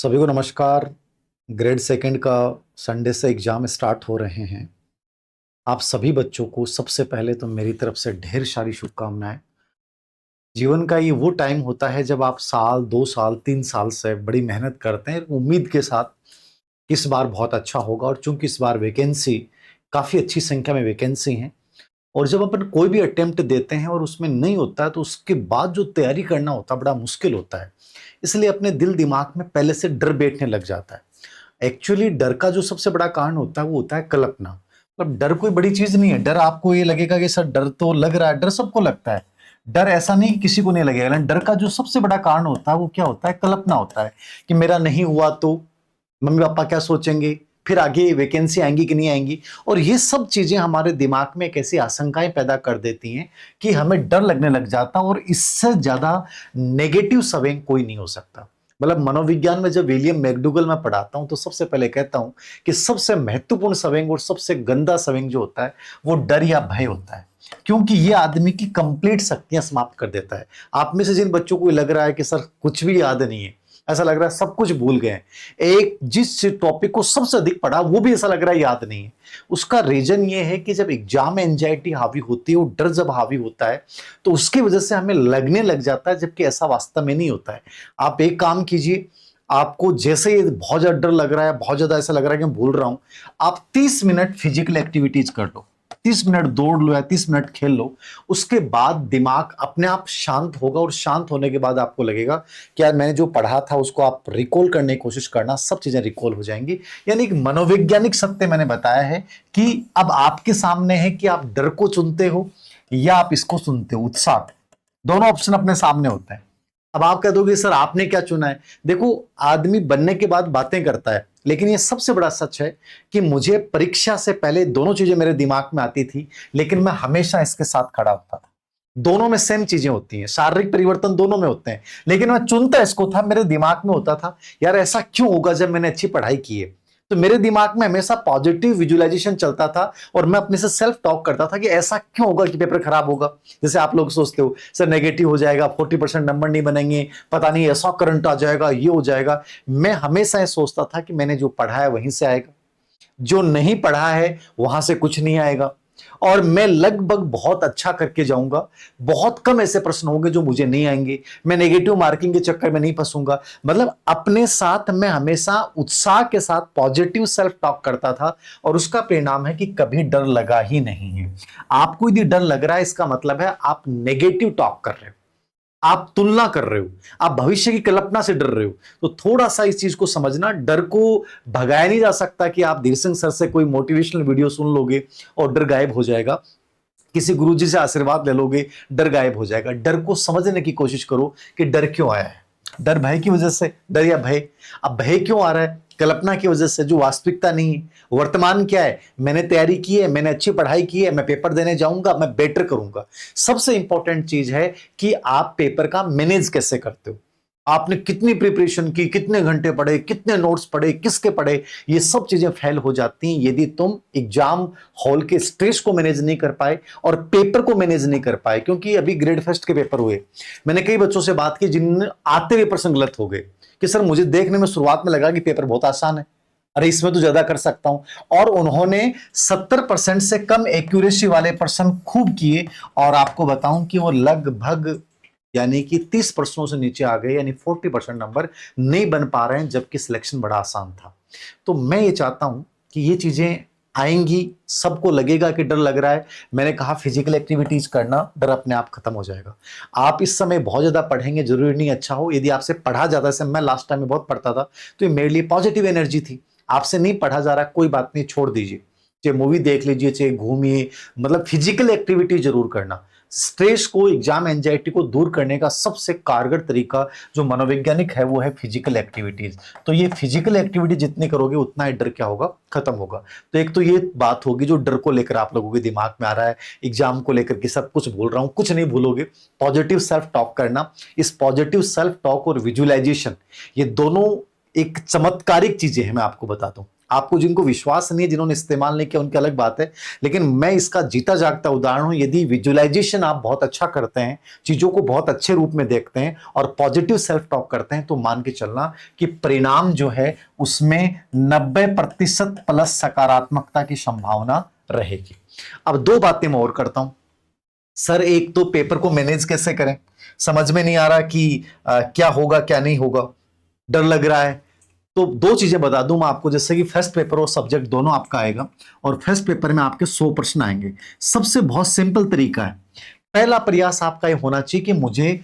सभी को नमस्कार। ग्रेड सेकंड का संडे से एग्ज़ाम स्टार्ट हो रहे हैं। आप सभी बच्चों को सबसे पहले तो मेरी तरफ से ढेर सारी शुभकामनाएँ। जीवन का ये वो टाइम होता है जब आप साल, 2 साल, 3 साल से बड़ी मेहनत करते हैं उम्मीद के साथ कि इस बार बहुत अच्छा होगा और चूँकि इस बार वैकेंसी काफ़ी अच्छी संख्या में वैकेंसी हैं और जब अपन कोई भी अटेम्प्ट देते हैं और उसमें नहीं होता है तो उसके बाद जो तैयारी करना होता है बड़ा मुश्किल होता है। इसलिए अपने दिल दिमाग में पहले से डर बैठने लग जाता है। एक्चुअली डर का जो सबसे बड़ा कारण होता है वो होता है कल्पना। मतलब डर कोई बड़ी चीज नहीं है। डर आपको ये लगेगा कि सर डर तो लग रहा है, डर सबको लगता है। डर ऐसा नहीं कि किसी को नहीं लगेगा, लेकिन डर का जो सबसे बड़ा कारण होता है वो क्या होता है? कल्पना होता है कि मेरा नहीं हुआ तो मम्मी पापा क्या सोचेंगे, फिर आगे वैकेंसी आएंगी कि नहीं आएंगी। और ये सब चीजें हमारे दिमाग में एक ऐसी आशंकाएं पैदा कर देती हैं कि हमें डर लगने लग जाता है और इससे ज्यादा नेगेटिव सवेंग कोई नहीं हो सकता। मतलब मनोविज्ञान में जब विलियम मैकडूगल मैं पढ़ाता हूं तो सबसे पहले कहता हूं कि सबसे महत्वपूर्ण सवेंग और सबसे गंदा सवेंग जो होता है वो डर या भय होता है, क्योंकि ये आदमी की कंप्लीट शक्तियां समाप्त कर देता है। आप में से जिन बच्चों को लग रहा है कि सर कुछ भी याद नहीं है, ऐसा लग रहा है सब कुछ भूल गए, एक जिस टॉपिक को सबसे अधिक पढ़ा वो भी ऐसा लग रहा है याद नहीं है, उसका रीजन ये है कि जब एग्जाम में एंजाइटी हावी होती है और डर जब हावी होता है तो उसकी वजह से हमें लगने लग जाता है, जबकि ऐसा वास्तव में नहीं होता है। आप एक काम कीजिए, आपको जैसे ही बहुत ज्यादा डर लग रहा है, बहुत ज्यादा ऐसा लग रहा है कि मैं भूल रहा हूं, आप 30 मिनट फिजिकल एक्टिविटीज कर लो। 30 मिनट दौड़ लो या 30 मिनट खेल लो। उसके बाद दिमाग अपने आप शांत होगा और शांत होने के बाद आपको लगेगा कि यार मैंने जो पढ़ा था उसको आप रिकॉल करने की कोशिश करना, सब चीजें रिकॉल हो जाएंगी। यानी एक मनोवैज्ञानिक सत्य मैंने बताया है कि अब आपके सामने है कि आप डर को चुनते हो या आप इसको सुनते हो, उत्साह। दोनों ऑप्शन अपने सामने होते हैं। अब आप कह दोगे सर आपने क्या चुना है? देखो, आदमी बनने के बाद बातें करता है, लेकिन ये सबसे बड़ा सच है कि मुझे परीक्षा से पहले दोनों चीजें मेरे दिमाग में आती थी, लेकिन मैं हमेशा इसके साथ खड़ा होता था। दोनों में सेम चीजें होती हैं, शारीरिक परिवर्तन दोनों में होते हैं, लेकिन मैं चुनता इसको था। मेरे दिमाग में होता था यार ऐसा क्यों होगा जब मैंने अच्छी पढ़ाई की है। तो मेरे दिमाग में हमेशा पॉजिटिव विजुअलाइजेशन चलता था और मैं अपने से सेल्फ टॉक करता था कि ऐसा क्यों होगा कि पेपर खराब होगा। जैसे आप लोग सोचते हो सर नेगेटिव हो जाएगा, 40% नंबर नहीं बनेंगे, पता नहीं ऐसा करंट आ जाएगा, ये हो जाएगा। मैं हमेशा ये सोचता था कि मैंने जो पढ़ा है वहीं से आएगा, जो नहीं पढ़ा है वहां से कुछ नहीं आएगा, और मैं लगभग बहुत अच्छा करके जाऊंगा। बहुत कम ऐसे प्रश्न होंगे जो मुझे नहीं आएंगे। मैं नेगेटिव मार्किंग के चक्कर में नहीं फंसूंगा। मतलब अपने साथ मैं हमेशा उत्साह के साथ पॉजिटिव सेल्फ टॉक करता था और उसका परिणाम है कि कभी डर लगा ही नहीं है। आपको यदि डर लग रहा है इसका मतलब है आप नेगेटिव टॉक कर रहे हो, आप तुलना कर रहे हो, आप भविष्य की कल्पना से डर रहे हो। तो थोड़ा सा इस चीज को समझना, डर को भगाया नहीं जा सकता कि आप धीर सिंह सर से कोई मोटिवेशनल वीडियो सुन लोगे और डर गायब हो जाएगा, किसी गुरुजी से आशीर्वाद ले लोगे डर गायब हो जाएगा। डर को समझने की कोशिश करो कि डर क्यों आया है। डर भय की वजह से, डर या भय। अब भय क्यों आ रहा है? कल्पना की वजह से जो वास्तविकता नहीं है। वर्तमान क्या है? मैंने तैयारी की है, मैंने अच्छी पढ़ाई की है, मैं पेपर देने जाऊंगा, मैं बेटर करूंगा। सबसे इंपॉर्टेंट चीज है कि आप पेपर का मैनेज कैसे करते हो, आपने कितनी प्रिपरेशन की, कितने घंटे पढ़े, कितने नोट्स पढ़े, किसके पढ़े। ये सब चीजें फेल हो जाती हैं यदि तुम एग्जाम हॉल के स्ट्रेस को मैनेज नहीं कर पाए और पेपर को मैनेज नहीं कर पाए। क्योंकि अभी ग्रेड फर्स्ट के पेपर हुए, मैंने कई बच्चों से बात की जिनने आते हुए प्रश्न गलत हो गए कि सर मुझे देखने में शुरुआत में लगा कि पेपर बहुत आसान है, अरे इसमें तो ज्यादा कर सकता हूं। और उन्होंने 70% से कम एक्यूरेसी वाले प्रश्न खूब किए और आपको बताऊं कि वो लगभग यानी कि 30 प्रश्नों से नीचे आ गए, यानी 40% नंबर नहीं बन पा रहे हैं, जबकि सिलेक्शन बड़ा आसान था। तो मैं ये चाहता हूं कि ये चीजें आएंगी, सबको लगेगा कि डर लग रहा है। मैंने कहा फिजिकल एक्टिविटीज करना, डर अपने आप खत्म हो जाएगा। आप इस समय बहुत ज्यादा पढ़ेंगे जरूरी नहीं अच्छा हो। यदि आपसे पढ़ा जाता है, मैं लास्ट टाइम में बहुत पढ़ता था तो ये मेरे लिए पॉजिटिव एनर्जी थी। आपसे नहीं पढ़ा जा रहा, कोई बात नहीं, छोड़ दीजिए, चाहे मूवी देख लीजिए, चाहे घूमिए, मतलब फिजिकल एक्टिविटी जरूर करना। स्ट्रेस को, एग्जाम एंजाइटी को दूर करने का सबसे कारगर तरीका जो मनोवैज्ञानिक है वो है फिजिकल एक्टिविटीज। तो ये फिजिकल एक्टिविटी जितनी करोगे उतना ही डर क्या होगा, खत्म होगा। तो एक तो ये बात होगी जो डर को लेकर आप लोगों के दिमाग में आ रहा है, एग्जाम को लेकर कि सब कुछ भूल रहा हूं, कुछ नहीं भूलोगे। पॉजिटिव सेल्फ टॉक करना, इस पॉजिटिव सेल्फ टॉक और विजुअलाइजेशन, ये दोनों एक चमत्कारिक चीजें हैं, मैं आपको बताता हूं। आपको जिनको विश्वास नहीं है, जिन्होंने इस्तेमाल नहीं किया, उनकी अलग बात है, लेकिन मैं इसका जीता जागता उदाहरण हूं। यदि विजुअलाइजेशन आप बहुत अच्छा करते हैं, चीजों को बहुत अच्छे रूप में देखते हैं और पॉजिटिव सेल्फ टॉक करते हैं, तो मान के चलना कि परिणाम जो है उसमें 90% प्लस सकारात्मकता की संभावना रहेगी। अब दो बातें मैं और करता हूं सर। एक तो पेपर को मैनेज कैसे करें, समझ में नहीं आ रहा कि क्या होगा क्या नहीं होगा, डर लग रहा है। तो दो चीजें बता दूं मैं आपको, जैसे कि फर्स्ट पेपर और सब्जेक्ट दोनों आपका आएगा, और फर्स्ट पेपर में आपके 100 प्रश्न आएंगे। सबसे बहुत सिंपल तरीका है, पहला प्रयास आपका ये होना चाहिए कि मुझे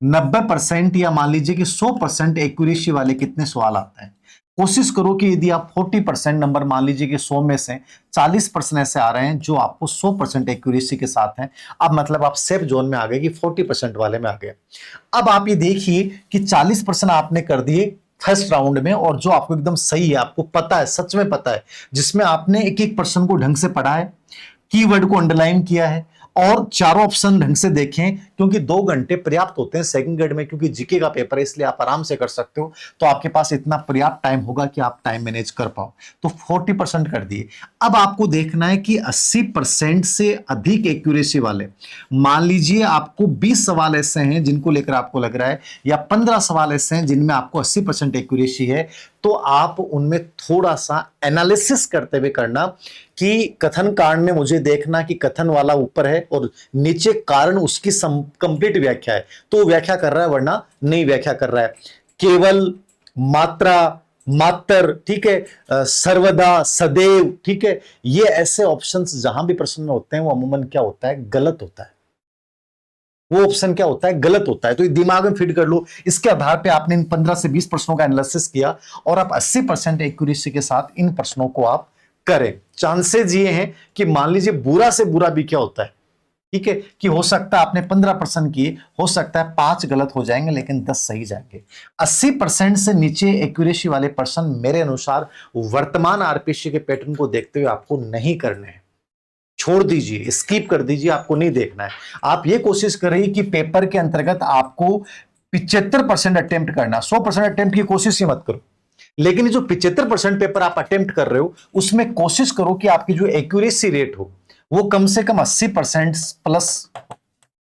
90% या मान लीजिए कि 100% एक्यूरेसी वाले कितने सवाल आते हैं। कोशिश करो कि यदि आप 40% नंबर, मान लीजिए कि 100 में से 40% ऐसे आ रहे हैं जो आपको 100% एक्यूरेसी के साथ हैं, अब मतलब आप सेफ जोन में आ गए कि 40% वाले में आ गए। अब आप ये देखिए कि 40% आपने कर दिए फर्स्ट राउंड में, और जो आपको एकदम सही है, आपको पता है, सच में पता है, जिसमें आपने एक एक पर्सन को ढंग से पढ़ा है, कीवर्ड को अंडरलाइन किया है, और चारों ऑप्शन ढंग से देखें, क्योंकि 2 घंटे पर्याप्त होते हैं सेकंड ग्रेड में, क्योंकि जीके का पेपर है, इसलिए आप आराम से कर सकते हो। तो आपके पास इतना पर्याप्त टाइम होगा कि आप टाइम मैनेज कर पाओ। तो 40% कर दिए। अब आपको देखना है कि 80% से अधिक एक्यूरेसी वाले, मान लीजिए आपको 20 सवाल ऐसे हैं जिनको लेकर आपको लग रहा है, या 15 सवाल ऐसे हैं जिनमें आपको 80% एक्यूरेसी है, तो आप उनमें थोड़ा सा एनालिसिस करते हुए करना कि कथन कांड में मुझे देखना कि कथन वाला ऊपर है और नीचे कारण उसकी कंप्लीट व्याख्या है, तो व्याख्या कर रहा है, वरना नहीं व्याख्या कर रहा है। केवल, मात्रा, मात्र, ठीक है, सर्वदा, सदैव, ठीक है, ये ऐसे ऑप्शंस जहां भी प्रश्न में होते हैं वो अमूमन क्या होता है, गलत होता है। वो ऑप्शन क्या होता है, गलत होता है। तो ये दिमाग में फीड कर लो। इसके आधार पे आपने इन 15 से 20 प्रश्नों का एनालिसिस किया और आप 80% एक्यूरेसी के साथ इन प्रश्नों को आप करें। चांसेस ये हैं कि मान लीजिए बुरा से बुरा भी क्या होता है, ठीक है, कि हो सकता है आपने 15% किए, हो सकता है 5 गलत हो जाएंगे लेकिन 10 सही जाएंगे। 80% से नीचे एक्यूरेसी वाले पर्सन मेरे अनुसार वर्तमान आरपीसी के पैटर्न को देखते हुए आपको नहीं करने हैं, छोड़ दीजिए, स्किप कर दीजिए, आपको नहीं देखना है। आप ये कोशिश करिए कि पेपर के अंतर्गत आपको 75% अटेम्प्ट करना, 100% अटेम्प्ट की कोशिश ही मत करो, लेकिन जो 75% पेपर आप अटेम्प्ट कर रहे हो उसमें कोशिश करो कि आपकी जो एक्यूरेसी रेट हो वो कम से कम 80% प्लस,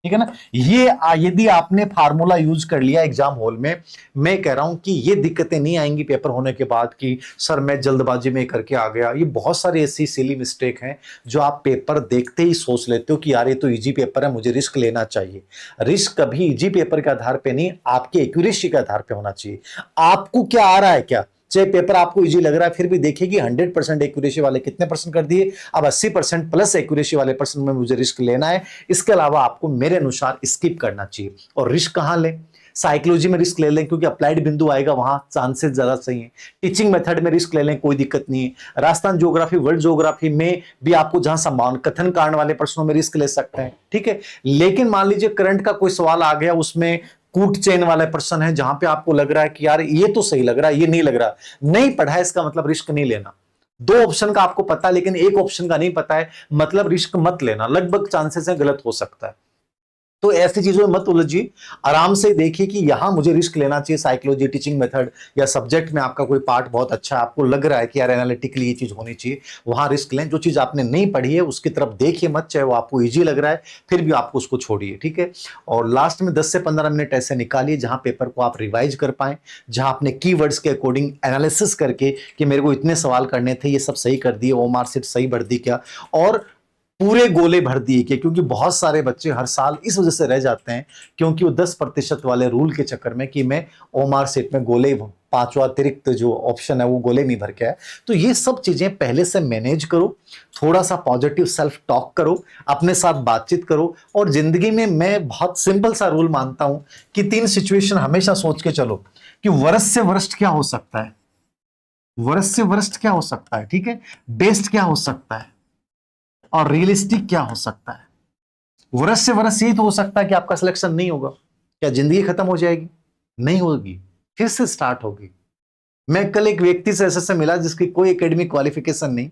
ठीक है ना। ये यदि आपने फार्मूला यूज कर लिया एग्जाम हॉल में, मैं कह रहा हूं कि ये दिक्कतें नहीं आएंगी पेपर होने के बाद कि सर मैं जल्दबाजी में करके आ गया। ये बहुत सारी ऐसी सिली मिस्टेक हैं जो आप पेपर देखते ही सोच लेते हो कि यार ये तो इजी पेपर है, मुझे रिस्क लेना चाहिए। रिस्क कभी इजी पेपर के आधार पे नहीं, आपके एक्यूरेसी के आधार पे होना चाहिए। आपको क्या आ रहा है, क्या चाहे पेपर आपको इजी लग रहा है, फिर भी देखिए कि 100% एक्यूरेसी वाले कितने परसेंट कर दिए, अब 80% प्लस एक्यूरेसी वाले पर्सन में मुझे रिस्क लेना है। इसके अलावा आपको मेरे अनुसार स्किप करना चाहिए। और रिस्क कहां लें, साइकोलॉजी में रिस्क ले लें क्योंकि अप्लाइड बिंदु आएगा, वहां चांसेस ज्यादा सही है। टीचिंग मेथड में रिस्क ले लें, कोई दिक्कत नहीं है। राजस्थान ज्योग्राफी, वर्ल्ड ज्योग्राफी में भी आपको जहां संभावना, कथन कांड वाले प्रश्नों में रिस्क ले सकते हैं, ठीक है। लेकिन मान लीजिए करंट का कोई सवाल आ गया, उसमें कूट चेन वाला पर्सन है, जहां पे आपको लग रहा है कि यार ये तो सही लग रहा है, ये नहीं लग रहा, नहीं पढ़ा है, इसका मतलब रिस्क नहीं लेना। दो ऑप्शन का आपको पता है लेकिन एक ऑप्शन का नहीं पता है, मतलब रिस्क मत लेना, लगभग चांसेस है गलत हो सकता है। तो ऐसी चीजों में मत उलझिए, आराम से देखिए कि यहां मुझे रिस्क लेना चाहिए। साइकोलॉजी, टीचिंग मेथड या सब्जेक्ट में आपका कोई पार्ट बहुत अच्छा है, आपको लग रहा है कि यार एनालिटिकली ये चीज होनी चाहिए, वहां रिस्क लें। जो चीज आपने नहीं पढ़ी है उसकी तरफ देखिए मत, चाहे वो आपको इजी लग रहा है फिर भी आपको उसको छोड़िए, ठीक है। और लास्ट में 10 से 15 मिनट ऐसे निकालिए जहां पेपर को आप रिवाइज कर पाए, जहां आपने कीवर्ड्स के अकॉर्डिंग एनालिसिस करके कि मेरे को इतने सवाल करने थे, ये सब सही कर दिए, ओमार सीट सही भर दी क्या, और पूरे गोले भर दिए कि, क्योंकि बहुत सारे बच्चे हर साल इस वजह से रह जाते हैं क्योंकि वो 10% वाले रूल के चक्कर में कि मैं ओमार सेट में गोले, पांचवा अतिरिक्त जो ऑप्शन है वो गोले नहीं भर के आया। तो ये सब चीजें पहले से मैनेज करो, थोड़ा सा पॉजिटिव सेल्फ टॉक करो, अपने साथ बातचीत करो। और जिंदगी में मैं बहुत सिंपल सा रूल मानता हूं कि 3 सिचुएशन हमेशा सोच के चलो कि वर्स्ट से वर्स्ट क्या हो सकता है, वर्स्ट से वर्स्ट क्या हो सकता है, ठीक है, बेस्ट क्या हो सकता है, और रियलिस्टिक क्या हो सकता है। वर्ष से वर्ष यही तो हो सकता है कि आपका सिलेक्शन नहीं होगा। क्या जिंदगी खत्म हो जाएगी? नहीं होगी, फिर से स्टार्ट होगी। मैं कल एक व्यक्ति से ऐसे मिला जिसकी कोई एकेडमिक क्वालिफिकेशन नहीं।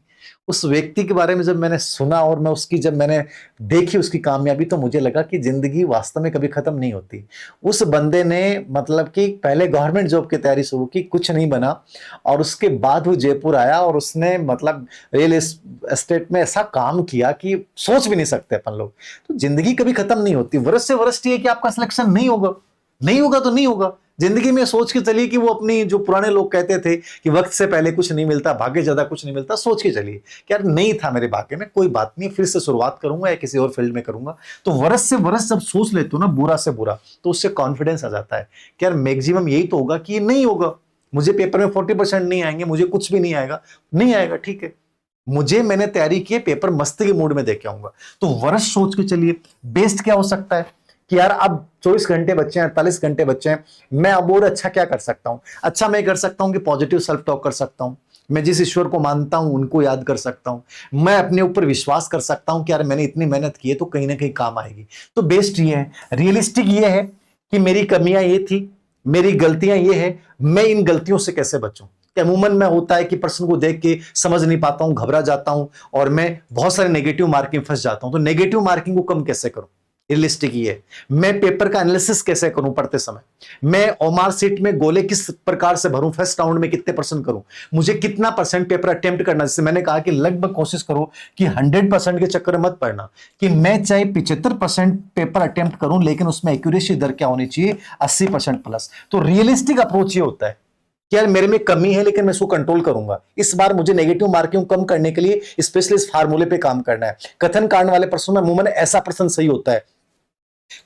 उस व्यक्ति के बारे में जब मैंने सुना और मैं उसकी जब मैंने देखी उसकी कामयाबी, तो मुझे लगा कि ज़िंदगी वास्तव में कभी ख़त्म नहीं होती। उस बंदे ने मतलब कि पहले गवर्नमेंट जॉब की तैयारी शुरू की, कुछ नहीं बना, और उसके बाद वो जयपुर आया और उसने मतलब रियल एस्टेट में ऐसा काम किया कि सोच भी नहीं सकते अपन लोग। तो ज़िंदगी कभी ख़त्म नहीं होती। वर्स्ट से वर्स्ट ये है कि आपका सिलेक्शन नहीं होगा, नहीं होगा तो नहीं होगा। जिंदगी में सोच के चलिए कि वो अपनी, जो पुराने लोग कहते थे कि वक्त से पहले कुछ नहीं मिलता, भाग्य ज्यादा कुछ नहीं मिलता, सोच के चलिए कि यार नहीं था मेरे भाग्य में, कोई बात नहीं, फिर से शुरुआत करूंगा या किसी और फील्ड में करूंगा। तो वर्ष से वर्ष जब सोच लेते हो ना बुरा से बुरा, तो उससे कॉन्फिडेंस आ जाता है कि यार मैक्सिमम यही तो होगा कि ये नहीं होगा, मुझे पेपर में 40% नहीं आएंगे, मुझे कुछ भी नहीं आएगा, नहीं आएगा, ठीक है, मुझे मैंने तैयारी की, पेपर मस्ती के मूड में देके आऊंगा। तो वर्ष सोच के चलिए। बेस्ट क्या हो सकता है कि यार अब 24 घंटे बच्चे हैं, 48 घंटे बच्चे हैं, मैं अब और अच्छा क्या कर सकता हूं? अच्छा मैं कर सकता हूं कि पॉजिटिव सेल्फ टॉक कर सकता हूं, मैं जिस ईश्वर को मानता हूं उनको याद कर सकता हूं, मैं अपने ऊपर विश्वास कर सकता हूं कि यार मैंने इतनी मेहनत की है तो कहीं ना कहीं काम आएगी। तो बेस्ट ये है, रियलिस्टिक ये है कि मेरी कमियां ये थी, मेरी गलतियां ये है, मैं इन गलतियों से कैसे बचूं। अमूमन में होता है कि पर्सन को देख के समझ नहीं पाता हूं, घबरा जाता हूं और मैं बहुत सारे नेगेटिव मार्किंग फंस जाता हूं। तो नेगेटिव मार्किंग को कम कैसे करूं? रियलिस्टिक ये है, मैं पेपर का एनालिसिस कैसे करूं पढ़ते समय, मैं ओमार सीट में गोले किस प्रकार से भरूं, फर्स्ट राउंड में कितने परसेंट करूं, मुझे कितना परसेंट पेपर अटेम्प्ट करना। जैसे मैंने कहा कि लगभग कोशिश करो कि 100% के चक्कर में मत पढ़ना, कि मैं चाहे 75% पेपर अटेम्प्ट करूं लेकिन उसमें एक्यूरेसी दर क्या होनी चाहिए, 80% प्लस। तो रियलिस्टिक अप्रोच ये होता है कि यार मेरे में कमी है लेकिन मैं इसको कंट्रोल करूंगा। इस बार मुझे नेगेटिव मार्किंग कम करने के लिए स्पेशली इस फार्मूले पे काम करना है। कथन कांड वाले प्रश्नों में अमूमन ऐसा प्रश्न सही होता है,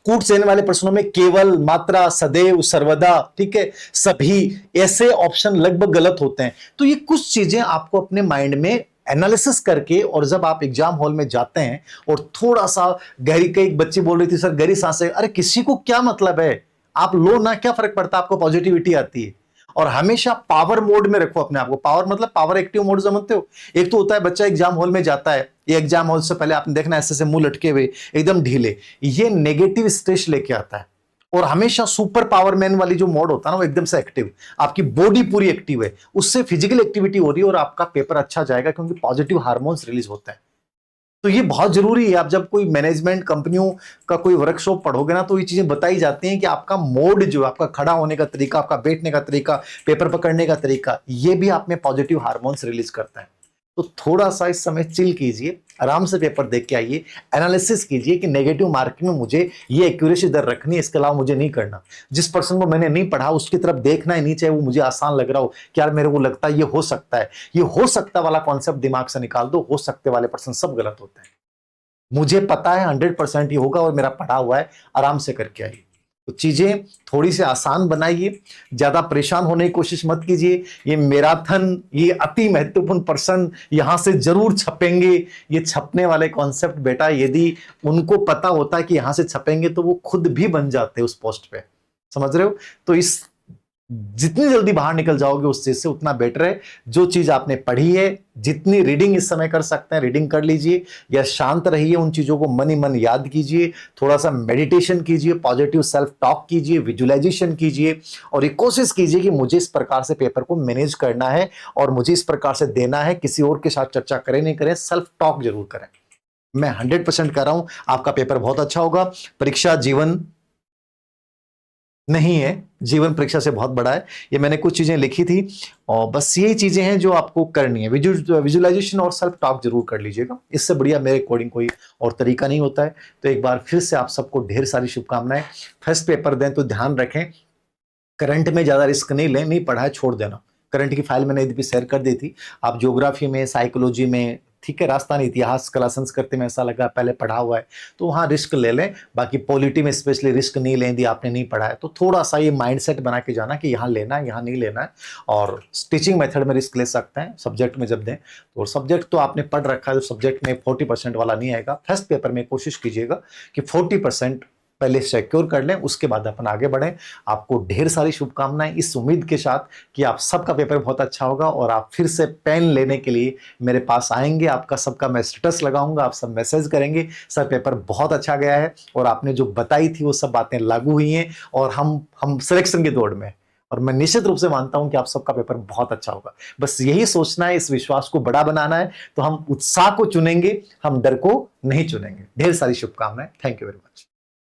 कूट सेन वाले प्रश्नों में केवल, मात्रा, सदैव, सर्वदा, ठीक है, सभी, ऐसे ऑप्शन लगभग गलत होते हैं। तो ये कुछ चीजें आपको अपने माइंड में एनालिसिस करके, और जब आप एग्जाम हॉल में जाते हैं और थोड़ा सा गहरी, कई बच्ची बोल रही थी सर गहरी सांसें, अरे किसी को क्या मतलब है, आप लो ना, क्या फर्क पड़ता है, आपको पॉजिटिविटी आती है। और हमेशा पावर मोड में रखो अपने आप को। पावर मतलब पावर एक्टिव मोड समझते हो? एक तो होता है बच्चा एग्जाम हॉल में जाता है, ये एग्जाम हॉल से पहले आपने देखना ऐसे मुंह लटके हुए, एकदम ढीले, ये नेगेटिव स्ट्रेस लेके आता है। और हमेशा सुपर पावर मैन वाली जो मोड होता है ना, वो एकदम से एक्टिव, आपकी बॉडी पूरी एक्टिव है, उससे फिजिकल एक्टिविटी हो रही है और आपका पेपर अच्छा जाएगा क्योंकि पॉजिटिव हार्मोन्स रिलीज होते हैं। तो ये बहुत जरूरी है। आप जब कोई मैनेजमेंट कंपनियों का कोई वर्कशॉप पढ़ोगे ना, तो ये चीजें बताई जाती हैं कि आपका मोड, जो आपका खड़ा होने का तरीका, आपका बैठने का तरीका, पेपर पकड़ने का तरीका, ये भी आप में पॉजिटिव हार्मोन्स रिलीज करता है। तो थोड़ा सा इस समय चिल कीजिए, आराम से पेपर देख के आइए, एनालिसिस कीजिए कि नेगेटिव मार्किंग में मुझे ये एक्यूरेसी दर रखनी है, इसके अलावा मुझे नहीं करना। जिस पर्सन को मैंने नहीं पढ़ा उसकी तरफ देखना ही नहीं, चाहे वो मुझे आसान लग रहा हो कि यार मेरे को लगता है ये हो सकता है, ये हो सकता वाला कॉन्सेप्ट दिमाग से निकाल दो। हो सकते वाले पर्सन सब गलत होते हैं। मुझे पता है 100% ही होगा और मेरा पढ़ा हुआ है, आराम से करके आइए। तो चीजें थोड़ी सी आसान बनाइए, ज्यादा परेशान होने की कोशिश मत कीजिए। ये मैराथन, ये अति महत्वपूर्ण पर्सन यहां से जरूर छपेंगे, ये छपने वाले कॉन्सेप्ट बेटा, यदि उनको पता होता है कि यहां से छपेंगे तो वो खुद भी बन जाते उस पोस्ट पे, समझ रहे हो? तो इस, जितनी जल्दी बाहर निकल जाओगे उस चीज से उतना बेटर है। जो चीज आपने पढ़ी है, जितनी रीडिंग इस समय कर सकते हैं रीडिंग कर लीजिए, या शांत रहिए, उन चीजों को मन ही मन याद कीजिए, थोड़ा सा मेडिटेशन कीजिए, पॉजिटिव सेल्फ टॉक कीजिए, विजुअलाइजेशन कीजिए, और एक कोशिश कीजिए कि मुझे इस प्रकार से पेपर को मैनेज करना है और मुझे इस प्रकार से देना है। किसी और के साथ चर्चा करें नहीं करें, सेल्फ टॉक जरूर करें। मैं 100% कह रहा हूं आपका पेपर बहुत अच्छा होगा। परीक्षा जीवन नहीं है, जीवन परीक्षा से बहुत बड़ा है। ये मैंने कुछ चीजें लिखी थी और बस यही चीजें हैं जो आपको करनी है। विजुअलाइजेशन और सेल्फ टॉक जरूर कर लीजिएगा, इससे बढ़िया मेरे अकॉर्डिंग कोई और तरीका नहीं होता है। तो एक बार फिर से आप सबको ढेर सारी शुभकामनाएं। फर्स्ट पेपर दें तो ध्यान रखें, करंट में ज्यादा रिस्क नहीं लें, नहीं पढ़ा है छोड़ देना। करंट की फाइल मैंने भी शेयर कर दी थी। आप ज्योग्राफी में, साइकोलॉजी में, ठीक है, राजस्थान इतिहास, कला संस्कृति में ऐसा लगा पहले पढ़ा हुआ है तो वहां रिस्क ले लें। बाकी पॉलिटी में स्पेशली रिस्क नहीं लें, यदि आपने नहीं पढ़ा है तो थोड़ा सा ये माइंडसेट बना के जाना कि यहाँ लेना है, यहाँ नहीं लेना है। और टीचिंग मेथड में रिस्क ले सकते हैं सब्जेक्ट में जब दें तो। सब्जेक्ट तो आपने पढ़ रखा है, तो सब्जेक्ट में 40% वाला नहीं आएगा। फर्स्ट पेपर में कोशिश कीजिएगा कि 40% पहले सिक्योर कर लें, उसके बाद अपन आगे बढ़ें। आपको ढेर सारी शुभकामनाएं इस उम्मीद के साथ कि आप सबका पेपर बहुत अच्छा होगा और आप फिर से पेन लेने के लिए मेरे पास आएंगे। आपका सबका मैं स्टेटस लगाऊंगा, आप सब मैसेज करेंगे सर पेपर बहुत अच्छा गया है और आपने जो बताई थी वो सब बातें लागू हुई हैं और हम सिलेक्शन की दौड़ में हैं। और मैं निश्चित रूप से मानता हूं कि आप सबका पेपर बहुत अच्छा होगा। बस यही सोचना है, इस विश्वास को बड़ा बनाना है, तो हम उत्साह को चुनेंगे, हम डर को नहीं चुनेंगे। ढेर सारी शुभकामनाएं। Thank you very much.